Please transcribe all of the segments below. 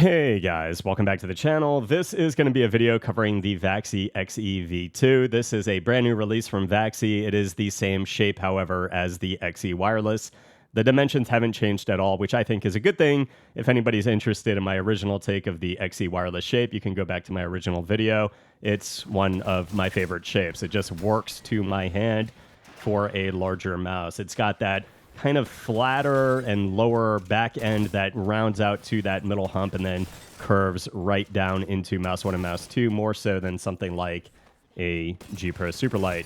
Hey guys, welcome back to the channel. This is going to be a video covering the Vaxee XE V2. This is a brand new release from Vaxee. It is the same shape, however, as the XE wireless. The dimensions haven't changed at all, which I think is a good thing. If anybody's interested in my original take of the XE wireless shape, you can go back to my original video. It's one of my favorite shapes. It just works to my hand for a larger mouse. It's got that kind of flatter and lower back end that rounds out to that middle hump and then curves right down into Mouse 1 and Mouse 2, more so than something like a G Pro Superlight.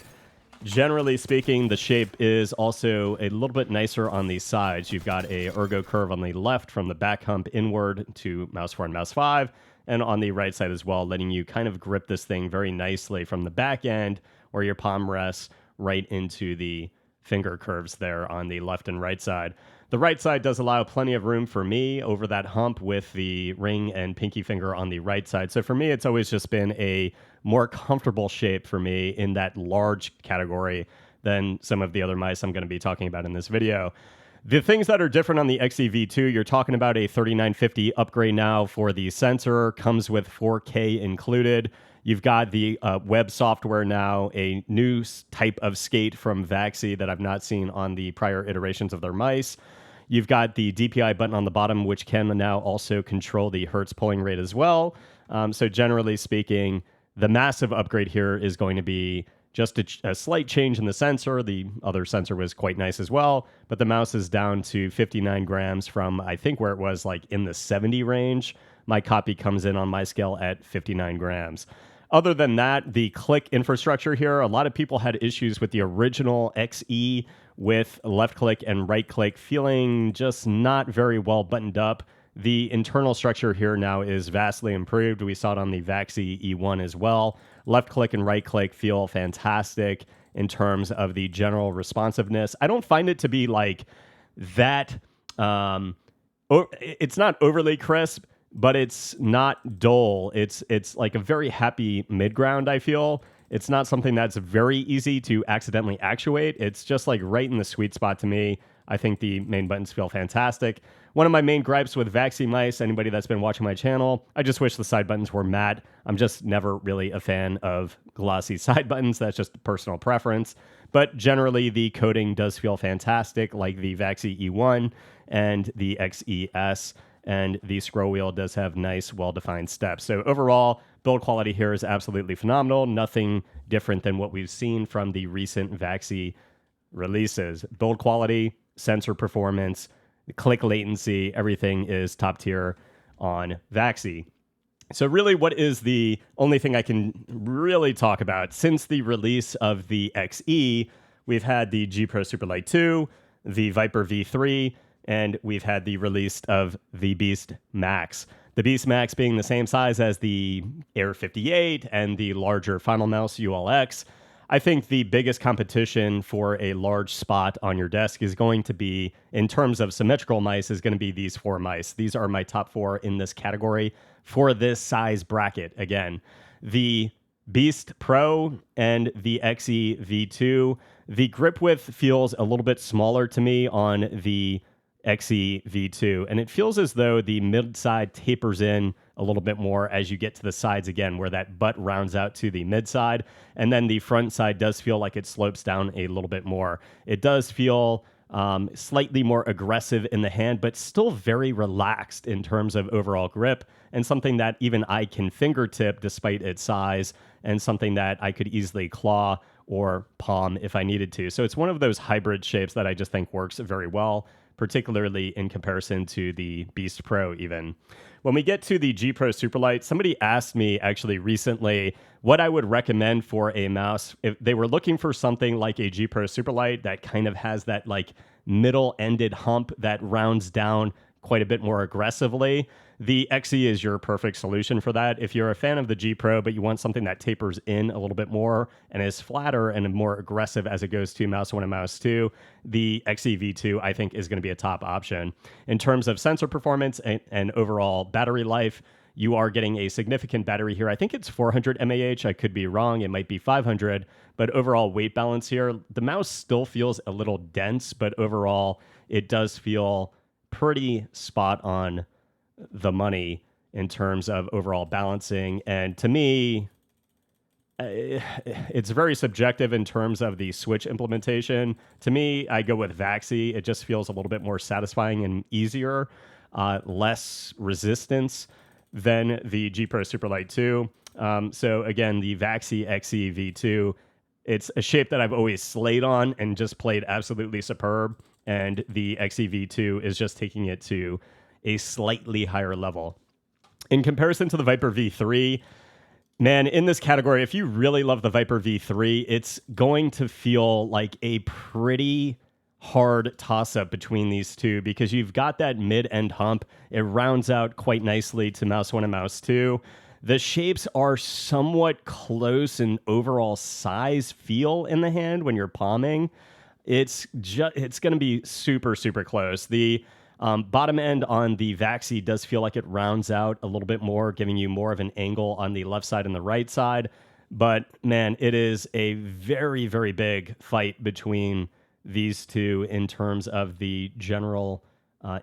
Generally speaking, the shape is also a little bit nicer on the sides. You've got a ergo curve on the left from the back hump inward to Mouse 4 and Mouse 5, and on the right side as well, letting you kind of grip this thing very nicely from the back end where your palm rests right into the finger curves there on the left and right side. The right side does allow plenty of room for me over that hump with the ring and pinky finger on the right side. So for me, it's always just been a more comfortable shape for me in that large category than some of the other mice I'm going to be talking about in this video. The things that are different on the XE V2, you're talking about a 3950 upgrade now for the sensor, comes with 4K included. You've got the web software now, a new type of skate from Vaxee that I've not seen on the prior iterations of their mice. You've got the DPI button on the bottom, which can now also control the hertz pulling rate as well. So generally speaking, the massive upgrade here is going to be just a slight change in the sensor. The other sensor was quite nice as well, but the mouse is down to 59 grams from, I think, where it was like in the 70 range. My copy comes in on my scale at 59 grams. Other than that, the click infrastructure here, a lot of people had issues with the original XE with left click and right click feeling just not very well buttoned up. The internal structure here now is vastly improved. We saw it on the Vaxee E1 as well. Left click and right click feel fantastic in terms of the general responsiveness. I don't find it to be like that. It's not overly crisp, but it's not dull. It's like a very happy mid-ground, I feel. It's not something that's very easy to accidentally actuate. It's just like right in the sweet spot to me. I think the main buttons feel fantastic. One of my main gripes with Vaxee mice, anybody that's been watching my channel, I just wish the side buttons were matte. I'm just never really a fan of glossy side buttons. That's just personal preference. But generally, the coating does feel fantastic, like the Vaxee E1 and the XES. And the scroll wheel does have nice, well-defined steps. So overall, build quality here is absolutely phenomenal. Nothing different than what we've seen from the recent Vaxee releases. Build quality, sensor performance, click latency, everything is top tier on Vaxee. So really, what is the only thing I can really talk about? Since the release of the XE, we've had the G Pro Superlight 2, the Viper V3, and we've had the release of the Beast Max. The Beast Max being the same size as the Air 58 and the larger Final Mouse ULX. I think the biggest competition for a large spot on your desk is going to be, in terms of symmetrical mice, is going to be these four mice. These are my top four in this category for this size bracket. Again, the Beast Pro and the XE V2. The grip width feels a little bit smaller to me on the XE V2, and it feels as though the mid side tapers in a little bit more as you get to the sides again, where that butt rounds out to the mid side, and then the front side does feel like it slopes down a little bit more. It does feel slightly more aggressive in the hand, but still very relaxed in terms of overall grip, and something that even I can fingertip despite its size, and something that I could easily claw or palm if I needed to. So it's one of those hybrid shapes that I just think works very well, particularly in comparison to the Beast Pro even. When we get to the G Pro Superlight, somebody asked me actually recently what I would recommend for a mouse if they were looking for something like a G Pro Superlight that kind of has that like middle-ended hump that rounds down quite a bit more aggressively. The XE is your perfect solution for that. If you're a fan of the G Pro, but you want something that tapers in a little bit more and is flatter and more aggressive as it goes to Mouse 1 and Mouse 2, the XE V2, I think, is going to be a top option. In terms of sensor performance and overall battery life, you are getting a significant battery here. I think it's 400 mAh. I could be wrong. It might be 500. But overall weight balance here, the mouse still feels a little dense, but overall it does feel pretty spot on the money in terms of overall balancing. And to me, it's very subjective in terms of the Switch implementation. To me, I go with Vaxee. It just feels a little bit more satisfying and easier, less resistance than the G Pro Superlight 2. So again, the Vaxee XE V2, it's a shape that I've always slayed on and just played absolutely superb. And the XE V2 is just taking it to a slightly higher level. In comparison to the Viper V3, man, in this category, if you really love the Viper V3, it's going to feel like a pretty hard toss-up between these two because you've got that mid-end hump. It rounds out quite nicely to Mouse 1 and Mouse 2. The shapes are somewhat close in overall size feel in the hand when you're palming. It's going to be super, super close. The bottom end on the Vaxee does feel like it rounds out a little bit more, giving you more of an angle on the left side and the right side. But man, it is a very, very big fight between these two in terms of the general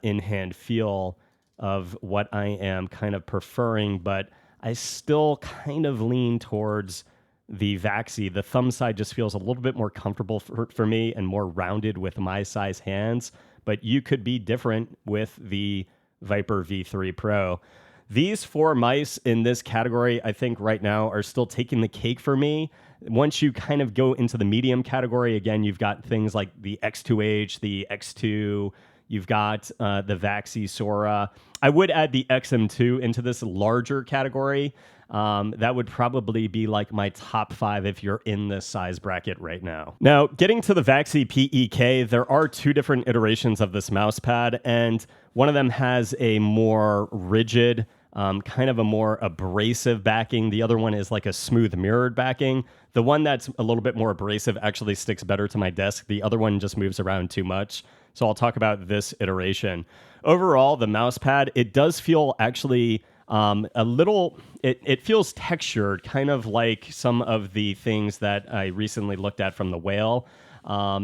in-hand feel of what I am kind of preferring. But I still kind of lean towards the Vaxee. The thumb side just feels a little bit more comfortable for me and more rounded with my size hands. But you could be different with the Viper V3 Pro. These four mice in this category, I think right now are still taking the cake for me. Once you kind of go into the medium category, again, you've got things like the X2H, the X2, you've got the Vaxee Sora. I would add the XM2 into this larger category. That would probably be like my top 5 if you're in this size bracket right now. Now, getting to the Vaxee PE-K, there are 2 different iterations of this mouse pad, and one of them has a more rigid, kind of a more abrasive backing. The other one is like a smooth mirrored backing. The one that's a little bit more abrasive actually sticks better to my desk. The other one just moves around too much. So I'll talk about this iteration. Overall, the mouse pad, it does feel actually a little, it feels textured, kind of like some of the things that I recently looked at from the Whale.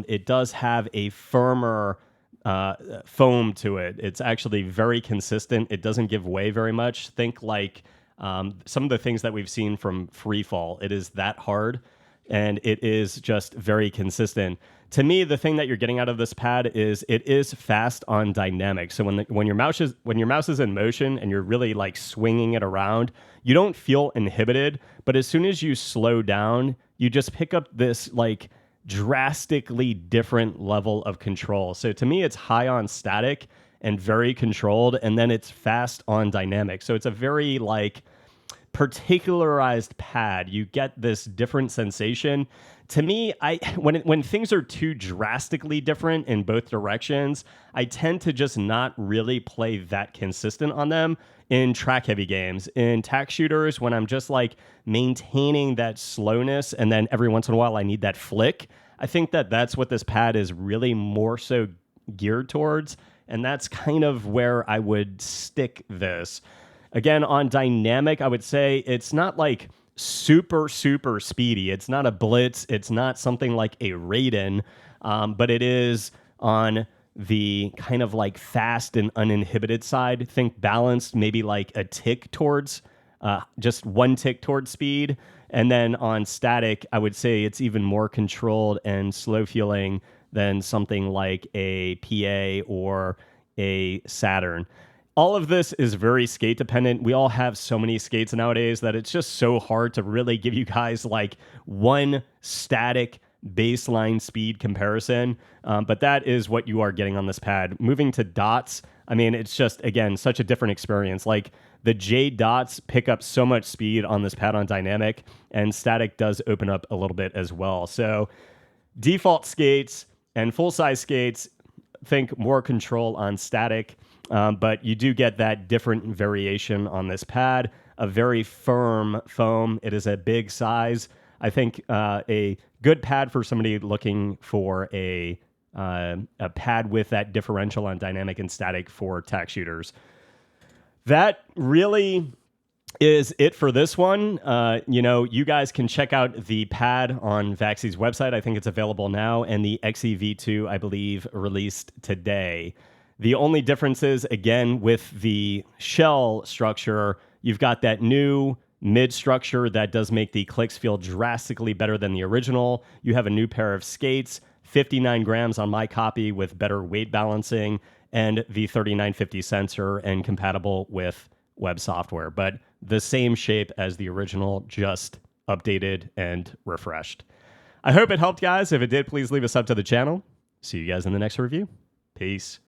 It does have a firmer foam to it. It's actually very consistent. It doesn't give way very much. Think like some of the things that we've seen from Freefall. It is that hard, and it is just very consistent. To me, the thing that you're getting out of this pad is it is fast on dynamic. So when your mouse is in motion and you're really like swinging it around, you don't feel inhibited. But as soon as you slow down, you just pick up this like drastically different level of control. So to me, it's high on static and very controlled, and then it's fast on dynamic. So it's a very like particularized pad. You get this different sensation. To me, when things are too drastically different in both directions, I tend to just not really play that consistent on them in track-heavy games. In tack shooters, when I'm just like maintaining that slowness, and then every once in a while I need that flick, I think that that's what this pad is really more so geared towards, and that's kind of where I would stick this. Again, on dynamic, I would say it's not like super, super speedy. It's not a Blitz. It's not something like a Raiden, but it is on the kind of like fast and uninhibited side. Think balanced, maybe like a tick towards, just one tick towards speed. And then on static, I would say it's even more controlled and slow feeling than something like a PA or a Saturn. All of this is very skate dependent. We all have so many skates nowadays that it's just so hard to really give you guys like one static baseline speed comparison. But that is what you are getting on this pad. Moving to dots, I mean, it's just, again, such a different experience. Like the J dots pick up so much speed on this pad on dynamic, and static does open up a little bit as well. So default skates and full-size skates, think more control on static. But you do get that different variation on this pad, a very firm foam. It is a big size. I think a good pad for somebody looking for a pad with that differential on dynamic and static for tack shooters. That really is it for this one. You guys can check out the pad on Vaxee's website. I think it's available now, and the XE V2, I believe, released today. The only difference is, again, with the shell structure, you've got that new mid structure that does make the clicks feel drastically better than the original. You have a new pair of skates, 59 grams on my copy with better weight balancing, and the 3950 sensor and compatible with web software, but the same shape as the original, just updated and refreshed. I hope it helped, guys. If it did, please leave a sub to the channel. See you guys in the next review. Peace.